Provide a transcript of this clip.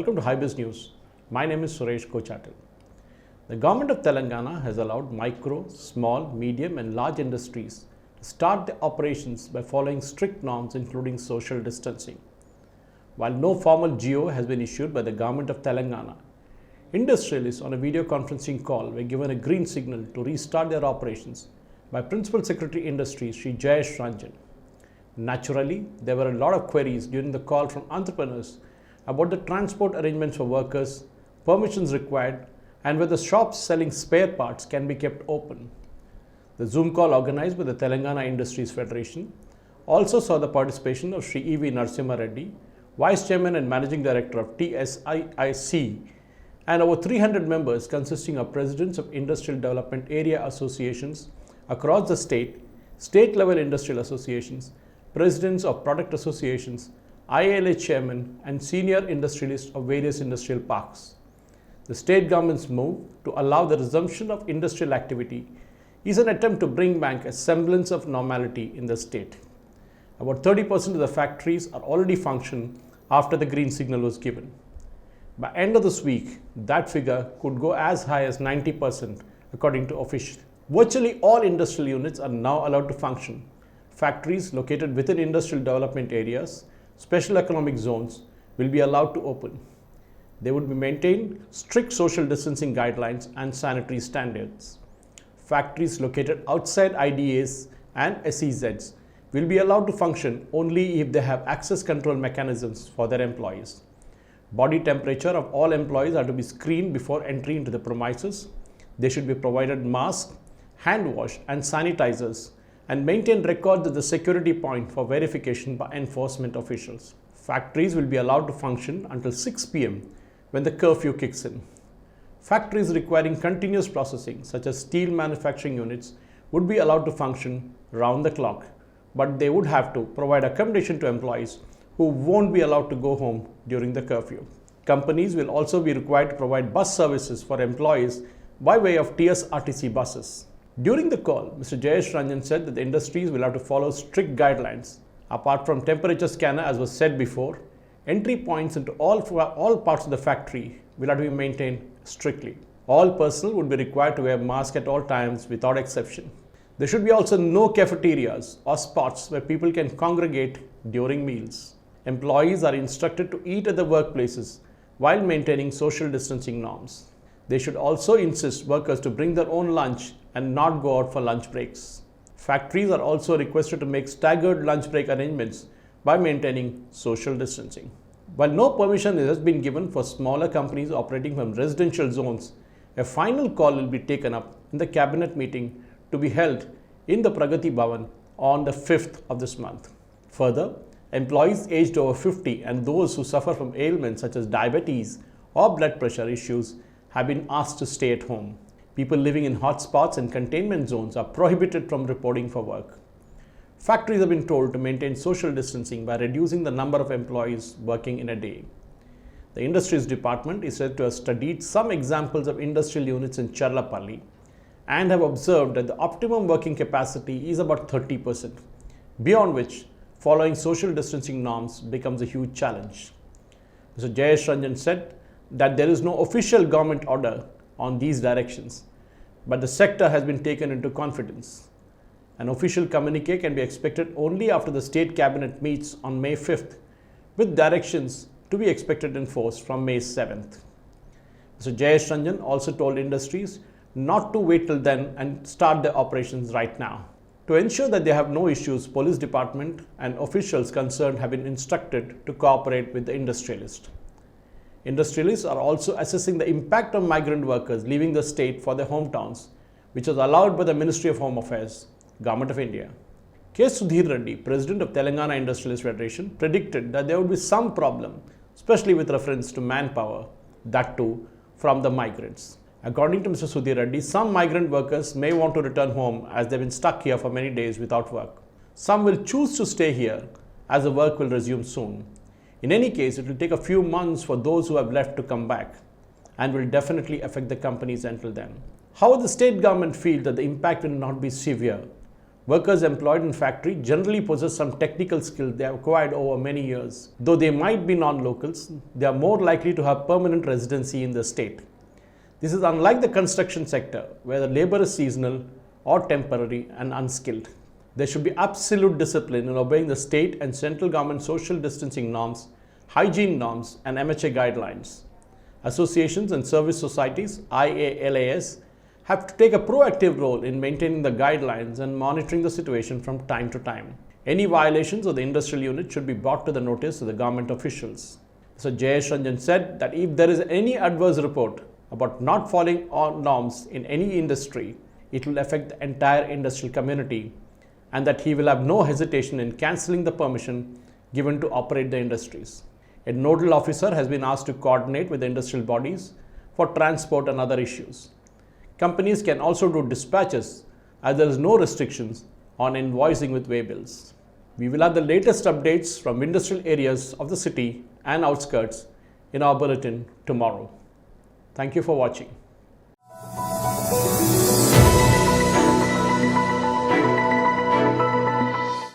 Welcome to Hybiz News. My name is Suresh Kochatil. The Govt of Telangana has allowed micro, small, medium and large industries to start their operations by following strict norms including social distancing. While no formal GO has been issued by the Govt of Telangana, industrialists on a video conferencing call were given a green signal to restart their operations by Principal Secretary Industries Shri Jayesh Ranjan. Naturally, there were a lot of queries during the call from entrepreneurs about the transport arrangements for workers, permissions required, and whether shops selling spare parts can be kept open. The Zoom call organized by the Telangana Industries Federation also saw the participation of Shri Narasimha Reddy, Vice Chairman and Managing Director of TSIIC, and over 300 members consisting of presidents of Industrial Development Area Associations across the state-level industrial associations, presidents of product associations, IALA Chairmen, and senior industrialists of various industrial parks. The state government's move to allow the resumption of industrial activity is an attempt to bring back a semblance of normality in the state. About 30% of the factories are already functioning after the green signal was given. By end of this week, that figure could go as high as 90% according to officials. Virtually all industrial units are now allowed to function. Factories located within industrial development areas, special economic zones will be allowed to open. They would be maintained strict social distancing guidelines and sanitary standards. Factories located outside IDAs and SEZs will be allowed to function only if they have access control mechanisms for their employees. Body temperature of all employees are to be screened before entry into the premises. They should be provided masks, hand wash and sanitizers, and maintain records at the security point for verification by enforcement officials. Factories will be allowed to function until 6 p.m. when the curfew kicks in. Factories requiring continuous processing, such as steel manufacturing units, would be allowed to function round the clock, but they would have to provide accommodation to employees who won't be allowed to go home during the curfew. Companies will also be required to provide bus services for employees by way of TSRTC buses. During the call, Mr. Jayesh Ranjan said that the industries will have to follow strict guidelines. Apart from temperature scanner, as was said before, entry points into all parts of the factory will have to be maintained strictly. All personnel would be required to wear masks at all times without exception. There should be also no cafeterias or spots where people can congregate during meals. Employees are instructed to eat at the workplaces while maintaining social distancing norms. They should also insist workers to bring their own lunch and not go out for lunch breaks. Factories are also requested to make staggered lunch break arrangements by maintaining social distancing. While no permission has been given for smaller companies operating from residential zones, a final call will be taken up in the cabinet meeting to be held in the Pragati Bhavan on the 5th of this month. Further, employees aged over 50 and those who suffer from ailments such as diabetes or blood pressure issues have been asked to stay at home. People living in hotspots and containment zones are prohibited from reporting for work. Factories have been told to maintain social distancing by reducing the number of employees working in a day. The Industries Department is said to have studied some examples of industrial units in Charlapalli and have observed that the optimum working capacity is about 30%, beyond which following social distancing norms becomes a huge challenge. Mr. Jayesh Ranjan said that there is no official government order on these directions, but the sector has been taken into confidence. An official communique can be expected only after the state cabinet meets on May 5th, with directions to be expected in force from May 7th. Mr. Jayesh Ranjan also told industries not to wait till then and start their operations right now. To ensure that they have no issues, police department and officials concerned have been instructed to cooperate with the industrialists. Industrialists are also assessing the impact of migrant workers leaving the state for their hometowns, which was allowed by the Ministry of Home Affairs, Government of India. K. Sudhir Reddy, President of Telangana Industries Federation, predicted that there would be some problem, especially with reference to manpower, that too from the migrants. According to Mr. Sudhir Reddy, some migrant workers may want to return home as they've been stuck here for many days without work. Some will choose to stay here as the work will resume soon. In any case, it will take a few months for those who have left to come back and will definitely affect the companies until then. However, the state government feels that the impact will not be severe, Workers employed in factory generally possess some technical skill they have acquired over many years. Though they might be non-locals, they are more likely to have permanent residency in the state. This is unlike the construction sector, where the labor is seasonal or temporary and unskilled. There should be absolute discipline in obeying the state and central government social distancing norms, hygiene norms, and MHA guidelines. Associations and service societies, IALAs, have to take a proactive role in maintaining the guidelines and monitoring the situation from time to time. Any violations of the industrial unit should be brought to the notice of the government officials. Mr. Jayesh Ranjan said that if there is any adverse report about not following all norms in any industry, it will affect the entire industrial community, and that he will have no hesitation in cancelling the permission given to operate the industries. A nodal officer has been asked to coordinate with the industrial bodies for transport and other issues. Companies can also do dispatches as there is no restrictions on invoicing with waybills. We will have the latest updates from industrial areas of the city and outskirts in our bulletin tomorrow. Thank you for watching.